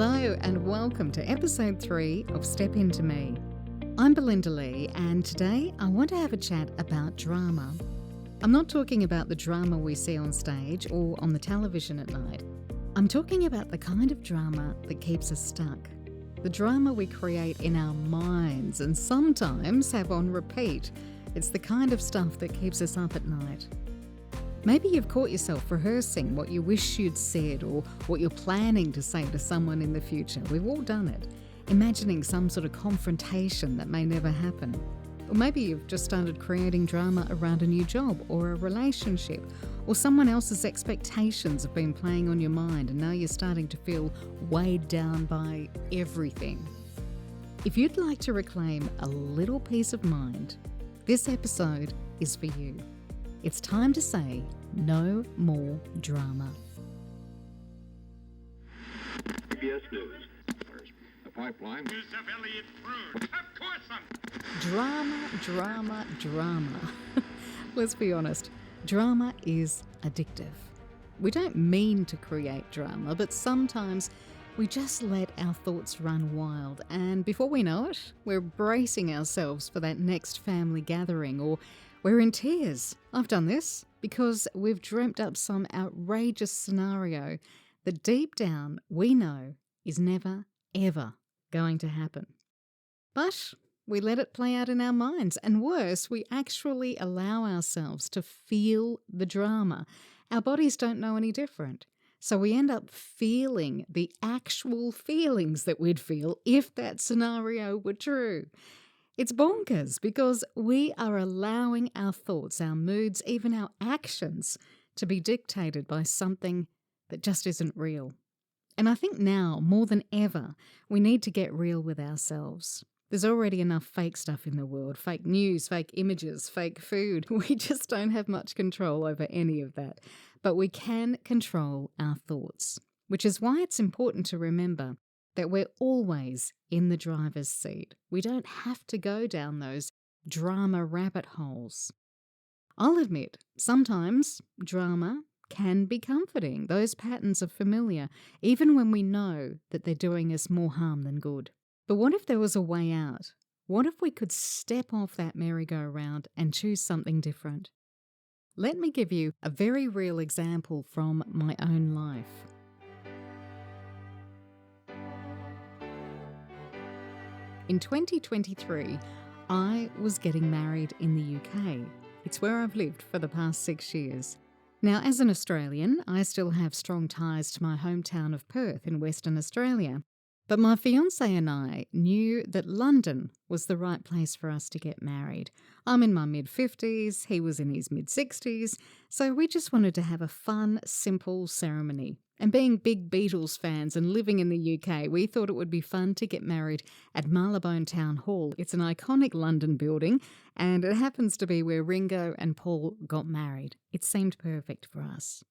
Hello and welcome to episode 3 of Step Into Me. I'm Belinda Lee and today I want to have a chat about drama. I'm not talking about the drama we see on stage or on the television at night. I'm talking about the kind of drama that keeps us stuck. The drama we create in our minds and sometimes have on repeat. It's the kind of stuff that keeps us up at night. Maybe you've caught yourself rehearsing what you wish you'd said or what you're planning to say to someone in the future. We've all done it. Imagining some sort of confrontation that may never happen. Or maybe you've just started creating drama around a new job or a relationship, or someone else's expectations have been playing on your mind and now you're starting to feel weighed down by everything. If you'd like to reclaim a little peace of mind, this episode is for you. It's time to say no more drama. CBS News. The pipeline. Drama. Let's be honest, drama is addictive. We don't mean to create drama, but sometimes we just let our thoughts run wild, and before we know it, we're bracing ourselves for that next family gathering, or we're in tears. I've done this because we've dreamt up some outrageous scenario that deep down we know is never, ever going to happen. But we let it play out in our minds, and worse, we actually allow ourselves to feel the drama. Our bodies don't know any different. So we end up feeling the actual feelings that we'd feel if that scenario were true. It's bonkers because we are allowing our thoughts, our moods, even our actions to be dictated by something that just isn't real. And I think now, more than ever, we need to get real with ourselves. There's already enough fake stuff in the world, fake news, fake images, fake food. We just don't have much control over any of that. But we can control our thoughts, which is why it's important to remember that we're always in the driver's seat. We don't have to go down those drama rabbit holes. I'll admit, sometimes drama can be comforting. Those patterns are familiar, even when we know that they're doing us more harm than good. But what if there was a way out? What if we could step off that merry-go-round and choose something different? Let me give you a very real example from my own life. In 2023, I was getting married in the UK. It's where I've lived for the past 6 years. Now, as an Australian, I still have strong ties to my hometown of Perth in Western Australia. But my fiancé and I knew that London was the right place for us to get married. I'm in my mid-50s, he was in his mid-60s, so we just wanted to have a fun, simple ceremony. And being big Beatles fans and living in the UK, we thought it would be fun to get married at Marylebone Town Hall. It's an iconic London building, and it happens to be where Ringo and Paul got married. It seemed perfect for us.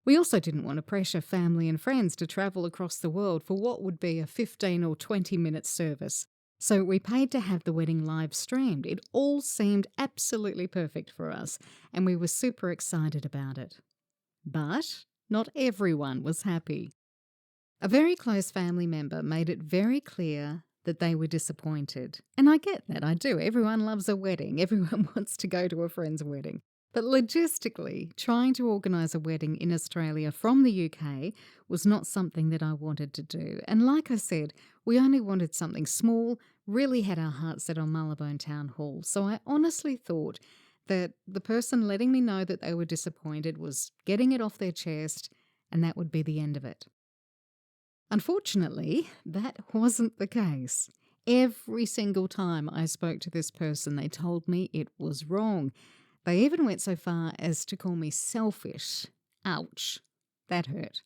We also didn't want to pressure family and friends to travel across the world for what would be a 15 or 20-minute service. So we paid to have the wedding live streamed. It all seemed absolutely perfect for us, and we were super excited about it. But not everyone was happy. A very close family member made it very clear that they were disappointed. And I get that, I do. Everyone loves a wedding. Everyone wants to go to a friend's wedding. But logistically, trying to organise a wedding in Australia from the UK was not something that I wanted to do. And like I said, we only wanted something small, really had our hearts set on Marylebone Town Hall. So I honestly thought that the person letting me know that they were disappointed was getting it off their chest, and that would be the end of it. Unfortunately, that wasn't the case. Every single time I spoke to this person, they told me it was wrong. They even went so far as to call me selfish. Ouch. That hurt.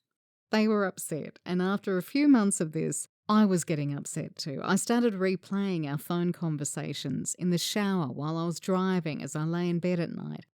They were upset, and after a few months of this, I was getting upset too. I started replaying our phone conversations in the shower while I was driving as I lay in bed at night,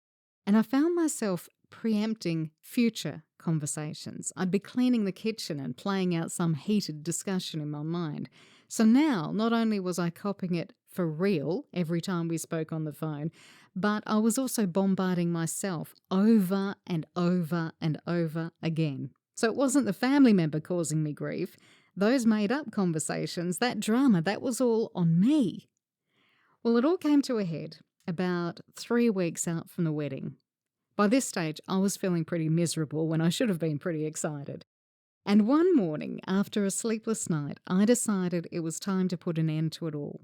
and I found myself preempting future conversations. I'd be cleaning the kitchen and playing out some heated discussion in my mind. So now, not only was I copying it for real every time we spoke on the phone, but I was also bombarding myself over and over and over again. So it wasn't the family member causing me grief. those made-up conversations, that drama, that was all on me. Well, it all came to a head about 3 weeks out from the wedding. By this stage, I was feeling pretty miserable when I should have been pretty excited. And one morning, after a sleepless night, I decided it was time to put an end to it all.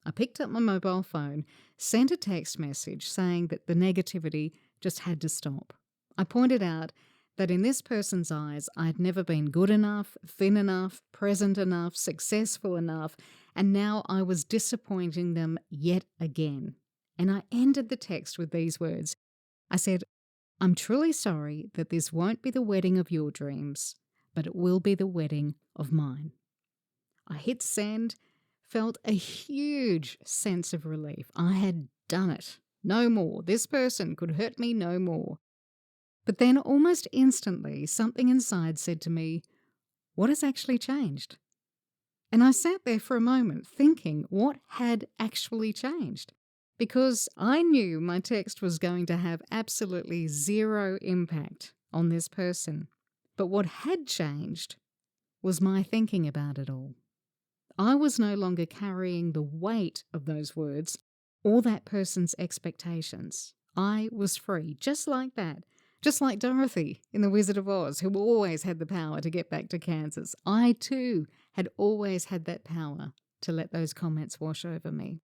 I picked up my mobile phone, sent a text message saying that the negativity just had to stop. I pointed out that in this person's eyes, I'd never been good enough, thin enough, present enough, successful enough, and now I was disappointing them yet again. And I ended the text with these words. I said, "I'm truly sorry that this won't be the wedding of your dreams, but it will be the wedding of mine." I hit send, felt a huge sense of relief. I had done it. No more. This person could hurt me no more. But then almost instantly, something inside said to me, what has actually changed? And I sat there for a moment thinking what had actually changed. Because I knew my text was going to have absolutely zero impact on this person. But what had changed was my thinking about it all. I was no longer carrying the weight of those words or that person's expectations. I was free, just like that. Just like Dorothy in The Wizard of Oz, who always had the power to get back to Kansas. I too had always had that power to let those comments wash over me.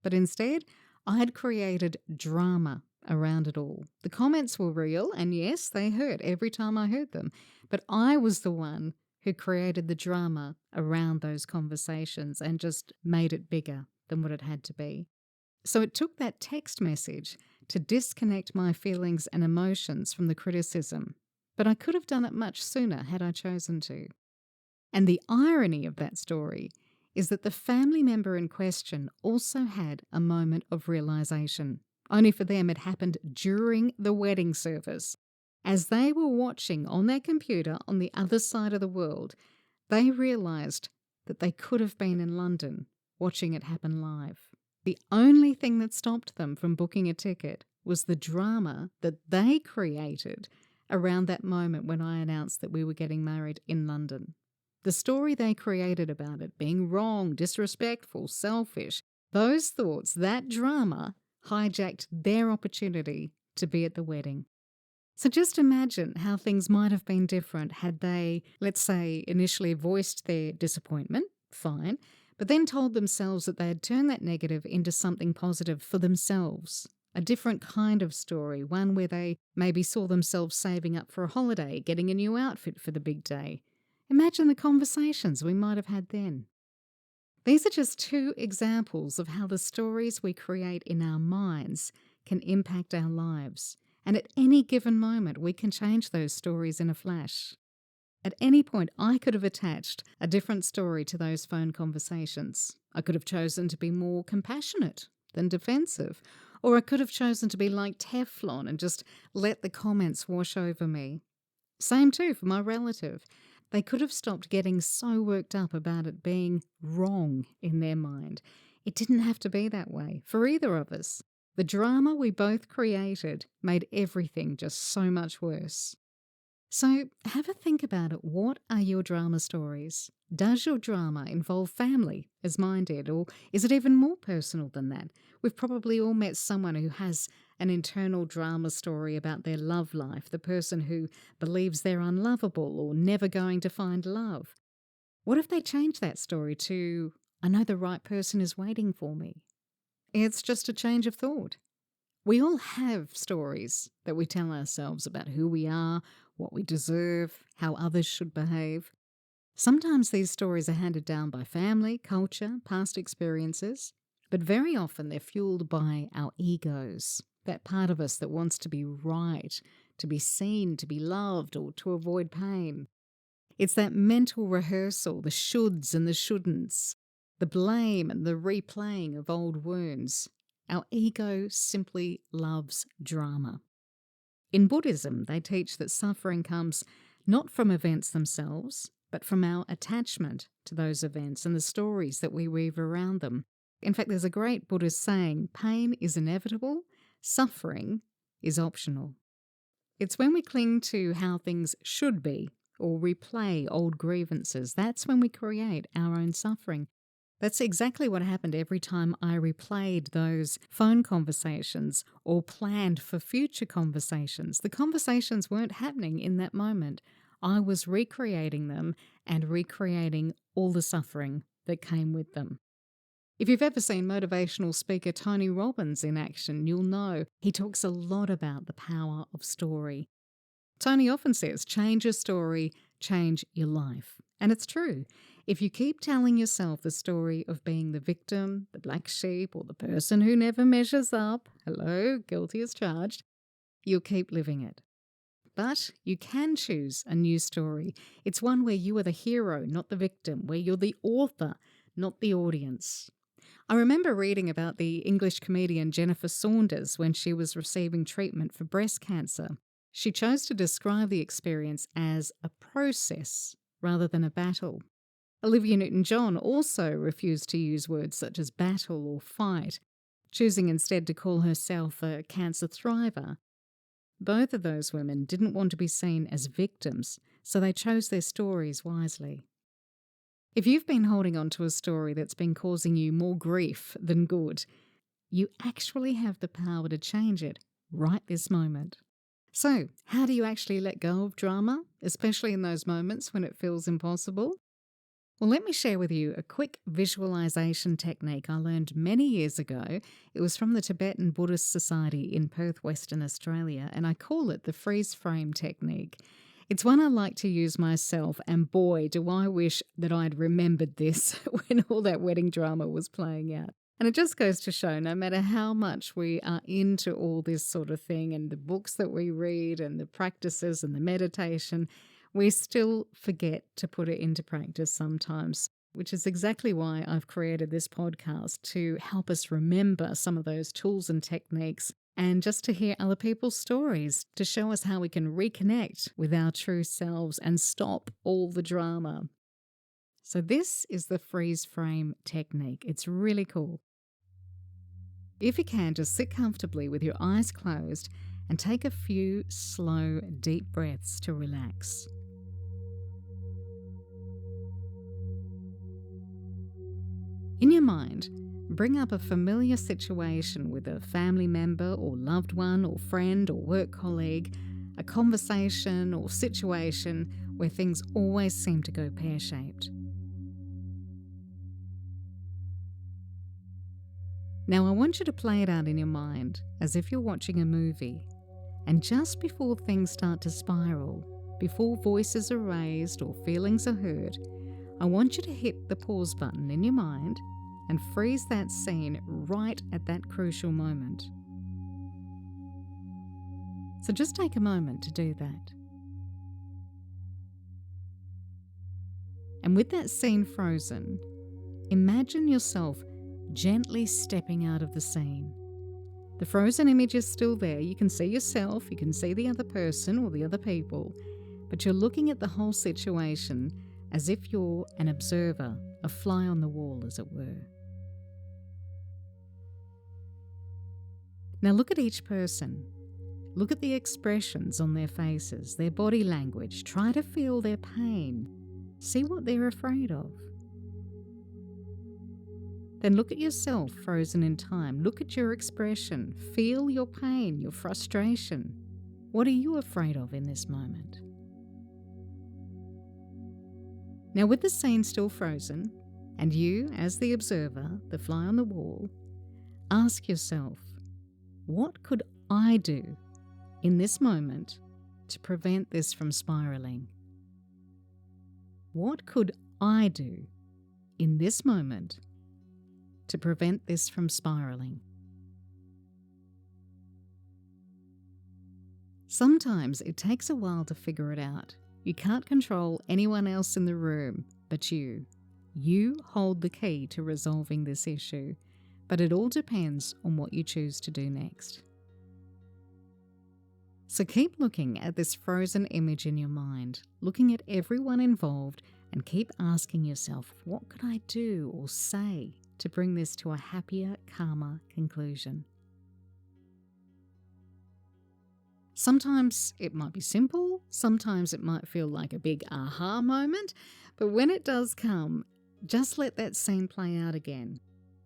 But instead, I had created drama around it all. The comments were real, and yes, they hurt every time I heard them. But I was the one who created the drama around those conversations and just made it bigger than what it had to be. So it took that text message to disconnect my feelings and emotions from the criticism. But I could have done it much sooner had I chosen to. And the irony of that story is that the family member in question also had a moment of realization. Only for them, it happened during the wedding service. As they were watching on their computer on the other side of the world, they realized that they could have been in London watching it happen live. The only thing that stopped them from booking a ticket was the drama that they created around that moment when I announced that we were getting married in London. The story they created about it being wrong, disrespectful, selfish, those thoughts, that drama hijacked their opportunity to be at the wedding. So just imagine how things might have been different had they, let's say, initially voiced their disappointment, fine, but then told themselves that they had turned that negative into something positive for themselves. A different kind of story, one where they maybe saw themselves saving up for a holiday, getting a new outfit for the big day. Imagine the conversations we might have had then. These are just 2 examples of how the stories we create in our minds can impact our lives. And at any given moment, we can change those stories in a flash. At any point, I could have attached a different story to those phone conversations. I could have chosen to be more compassionate than defensive, or I could have chosen to be like Teflon and just let the comments wash over me. Same too for my relative. They could have stopped getting so worked up about it being wrong in their mind. It didn't have to be that way for either of us. The drama we both created made everything just so much worse. So have a think about it. What are your drama stories? Does your drama involve family, as mine did, or is it even more personal than that? We've probably all met someone who has an internal drama story about their love life, the person who believes they're unlovable or never going to find love. What if they change that story to, I know the right person is waiting for me? It's just a change of thought. We all have stories that we tell ourselves about who we are, what we deserve, how others should behave. Sometimes these stories are handed down by family, culture, past experiences, but very often they're fueled by our egos, that part of us that wants to be right, to be seen, to be loved, or to avoid pain. It's that mental rehearsal, the shoulds and the shouldn'ts, the blame and the replaying of old wounds. Our ego simply loves drama. In Buddhism, they teach that suffering comes not from events themselves, but from our attachment to those events and the stories that we weave around them. In fact, there's a great Buddhist saying, pain is inevitable, suffering is optional. It's when we cling to how things should be or replay old grievances. That's when we create our own suffering. That's exactly what happened every time I replayed those phone conversations or planned for future conversations. The conversations weren't happening in that moment. I was recreating them and recreating all the suffering that came with them. If you've ever seen motivational speaker Tony Robbins in action, you'll know he talks a lot about the power of story. Tony often says, change your story, change your life. And it's true. If you keep telling yourself the story of being the victim, the black sheep, or the person who never measures up, hello, guilty as charged, you'll keep living it. But you can choose a new story. It's one where you are the hero, not the victim, where you're the author, not the audience. I remember reading about the English comedian Jennifer Saunders when she was receiving treatment for breast cancer. She chose to describe the experience as a process rather than a battle. Olivia Newton-John also refused to use words such as battle or fight, choosing instead to call herself a cancer thriver. Both of those women didn't want to be seen as victims, so they chose their stories wisely. If you've been holding on to a story that's been causing you more grief than good, you actually have the power to change it right this moment. So, how do you actually let go of drama, especially in those moments when it feels impossible? Well, let me share with you a quick visualization technique I learned many years ago. It was from the Tibetan Buddhist Society in Perth, Western Australia, and I call it the freeze frame technique. It's one I like to use myself, and boy, do I wish that I'd remembered this when all that wedding drama was playing out. And it just goes to show, no matter how much we are into all this sort of thing and the books that we read and the practices and the meditation, we still forget to put it into practice sometimes, which is exactly why I've created this podcast, to help us remember some of those tools and techniques and just to hear other people's stories, to show us how we can reconnect with our true selves and stop all the drama. So this is the freeze frame technique. It's really cool. If you can, just sit comfortably with your eyes closed and take a few slow, deep breaths to relax. In your mind, bring up a familiar situation with a family member or loved one or friend or work colleague, a conversation or situation where things always seem to go pear-shaped. Now I want you to play it out in your mind as if you're watching a movie, and just before things start to spiral, before voices are raised or feelings are heard, I want you to hit the pause button in your mind and freeze that scene right at that crucial moment. So just take a moment to do that. And with that scene frozen, imagine yourself gently stepping out of the scene. The frozen image is still there. You can see yourself, you can see the other person or the other people, but you're looking at the whole situation as if you're an observer, a fly on the wall, as it were. Now look at each person. Look at the expressions on their faces, their body language. Try to feel their pain. See what they're afraid of. Then look at yourself frozen in time. Look at your expression. Feel your pain, your frustration. What are you afraid of in this moment? Now, with the scene still frozen, and you, as the observer, the fly on the wall, ask yourself, what could I do in this moment to prevent this from spiraling? What could I do in this moment to prevent this from spiraling? Sometimes it takes a while to figure it out. You can't control anyone else in the room but you. You hold the key to resolving this issue, but it all depends on what you choose to do next. So keep looking at this frozen image in your mind, looking at everyone involved, and keep asking yourself, what could I do or say to bring this to a happier, calmer conclusion? Sometimes it might be simple, sometimes it might feel like a big aha moment, but when it does come, just let that scene play out again.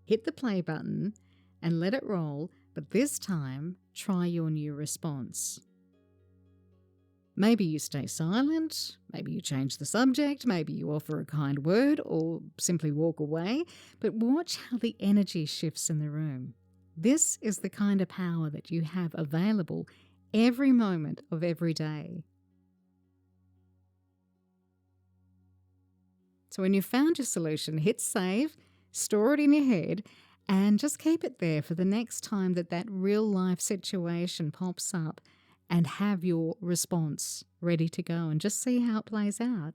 Hit the play button and let it roll, but this time, try your new response. Maybe you stay silent, maybe you change the subject, maybe you offer a kind word or simply walk away, but watch how the energy shifts in the room. This is the kind of power that you have available every moment of every day. So when you've found your solution, hit save, store it in your head, and just keep it there for the next time that real life situation pops up, and have your response ready to go and just see how it plays out.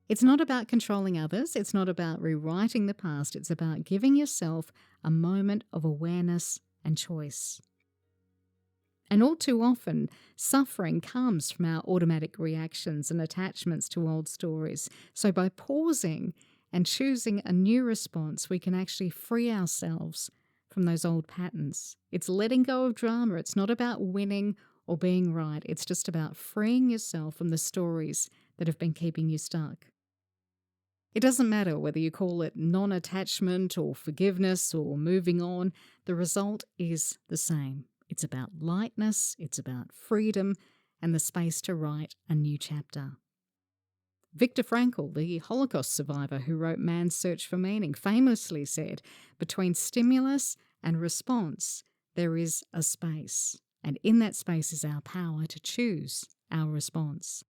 It's not about controlling others. It's not about rewriting the past. It's about giving yourself a moment of awareness and choice. And all too often, suffering comes from our automatic reactions and attachments to old stories. So by pausing and choosing a new response, we can actually free ourselves from those old patterns. It's letting go of drama. It's not about winning or being right. It's just about freeing yourself from the stories that have been keeping you stuck. It doesn't matter whether you call it non-attachment or forgiveness or moving on. The result is the same. It's about lightness, it's about freedom, and the space to write a new chapter. Viktor Frankl, the Holocaust survivor who wrote Man's Search for Meaning, famously said, "Between stimulus and response, there is a space. And in that space is our power to choose our response."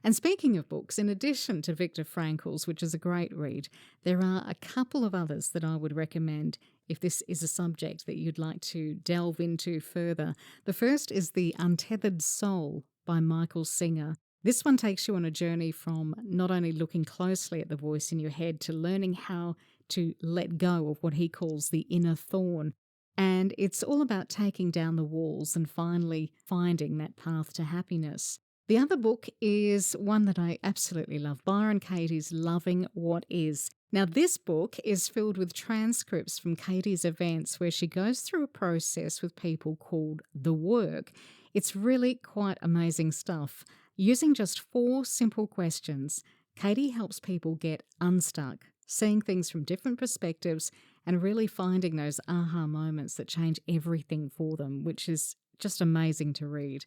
And speaking of books, in addition to Viktor Frankl's, which is a great read, there are a couple of others that I would recommend if this is a subject that you'd like to delve into further. The first is The Untethered Soul by Michael Singer. This one takes you on a journey from not only looking closely at the voice in your head to learning how to let go of what he calls the inner thorn. And it's all about taking down the walls and finally finding that path to happiness. The other book is one that I absolutely love, Byron Katie's Loving What Is. Now, this book is filled with transcripts from Katie's events where she goes through a process with people called The Work. It's really quite amazing stuff. Using just 4 simple questions, Katie helps people get unstuck, seeing things from different perspectives and really finding those aha moments that change everything for them, which is just amazing to read.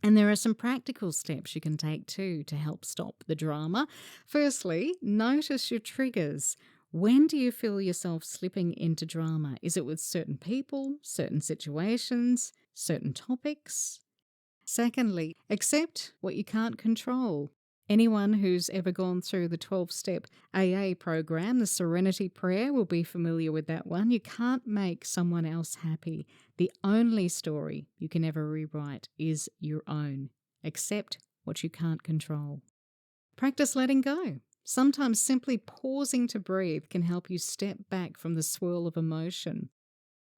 And there are some practical steps you can take too to help stop the drama. Firstly, notice your triggers. When do you feel yourself slipping into drama? Is it with certain people, certain situations, certain topics? Secondly, accept what you can't control. Anyone who's ever gone through the 12-step AA program, the Serenity Prayer, will be familiar with that one. You can't make someone else happy. The only story you can ever rewrite is your own. Accept what you can't control. Practice letting go. Sometimes simply pausing to breathe can help you step back from the swirl of emotion.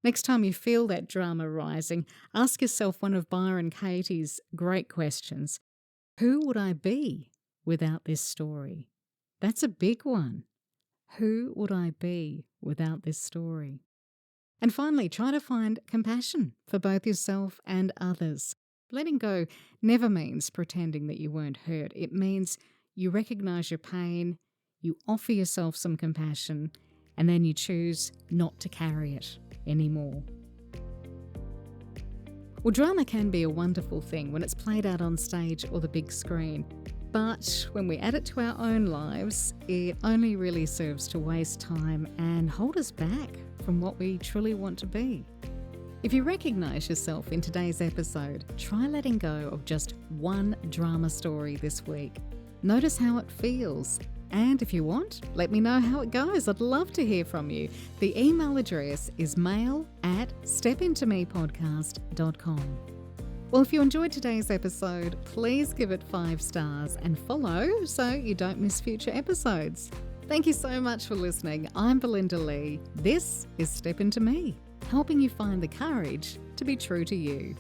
Next time you feel that drama rising, ask yourself one of Byron Katie's great questions. Who would I be without this story? That's a big one. Who would I be without this story? And finally, try to find compassion for both yourself and others. Letting go never means pretending that you weren't hurt. It means you recognize your pain, you offer yourself some compassion, and then you choose not to carry it anymore. Well, drama can be a wonderful thing when it's played out on stage or the big screen. But when we add it to our own lives, it only really serves to waste time and hold us back from what we truly want to be. If you recognise yourself in today's episode, try letting go of just one drama story this week. Notice how it feels. And if you want, let me know how it goes. I'd love to hear from you. The email address is mail@stepintomepodcast.com. Well, if you enjoyed today's episode, please give it 5 stars and follow so you don't miss future episodes. Thank you so much for listening. I'm Belinda Lee. This is Step Into Me, helping you find the courage to be true to you.